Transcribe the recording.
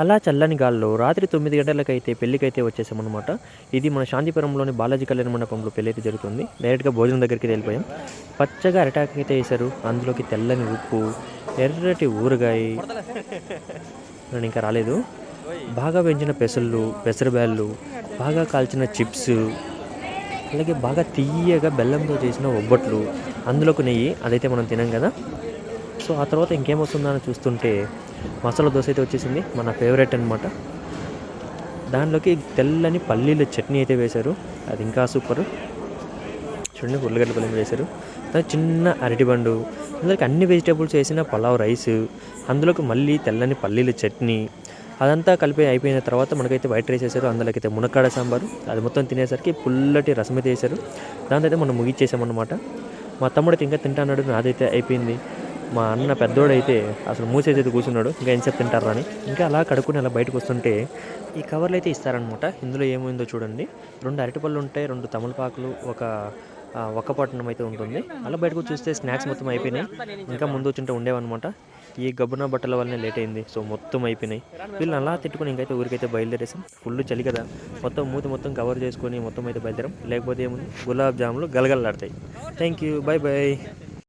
అలా చల్లని గాల్లో రాత్రి 9 గంటలకైతే పెళ్ళికైతే వచ్చేసామన్నమాట. ఇది మన శాంతిపురంలోని బాలాజీ కళ్యాణ మండపంలో పెళ్ళైతే జరుగుతుంది. డైరెక్ట్‌గా భోజనం దగ్గరికి వెళ్ళిపోయాం. పచ్చగా అరిటాకైతే ఏశారు. అందులోకి తెల్లని ఉప్పు, ఎర్రటి ఊరగాయ నేను ఇంకా రాలేదు. బాగా వేయించిన పెసళ్ళు, పెసరబ్యాళ్ళు, బాగా కాల్చిన చిప్స్, అలాగే బాగా తియ్యగా బెల్లంతో చేసిన ఒబ్బట్లు, అందులోకి నెయ్యి అదైతే మనం తినాం కదా. సో ఆ తర్వాత ఇంకేమొస్తుందా అని చూస్తుంటే మసాలా దోశ అయితే వచ్చేసింది. మన ఫేవరెట్ అనమాట. దానిలోకి తెల్లని పల్లీల చట్నీ అయితే వేశారు. అది ఇంకా సూపర్. చూడండి ఉర్లగడ్డ పల్లెం వేశారు. దాని చిన్న అరటిబండు, అందులోకి అన్ని వెజిటేబుల్స్ వేసిన పలావ్ రైస్, అందులోకి మళ్ళీ తెల్లని పల్లీల చట్నీ, అదంతా కలిపి అయిపోయిన తర్వాత మనకైతే వైట్ రైస్ వేశారు. అందులోకైతే మునక్కాడ సాంబారు. అది మొత్తం తినేసరికి పుల్లటి రసం అయితే వేశారు. దాంతో అయితే మనం ముగిచ్చేసామన్నమాట. మా తమ్ముడైతే ఇంకా తింటాన్నాడు. నాదైతే అయిపోయింది. మా అన్న పెద్దోడైతే అసలు మూసేసి కూర్చున్నాడు. ఇంకా ఎంతసేపు తింటారా అని. ఇంకా అలా కడుక్కుని అలా బయటకు వస్తుంటే ఈ కవర్లు అయితే ఇస్తారనమాట. ఇందులో ఏమైందో చూడండి. 2 అరటిపళ్ళు ఉంటాయి, 2 తమలపాకులు, ఒక్క పట్టణం అయితే ఉంటుంది. అలా బయటకు చూస్తే స్నాక్స్ మొత్తం అయిపోయినాయి. ఇంకా ముందు వచ్చింటే ఉండేవన్నమాట. ఈ గబ్బున బట్టల వల్లనే లేట్ అయింది. సో మొత్తం అయిపోయినాయి. వీళ్ళని అలా తిట్టుకుని ఇంకైతే ఊరికైతే బయలుదేరేసాం. ఫుల్ చలి కదా, మొత్తం మూతి మొత్తం కవర్ చేసుకొని మొత్తం అయితే బయలుదేరాం. లేకపోతే ఏముంది, గులాబ్ జాములు గలగలలాడతాయి. Thank you, bye bye.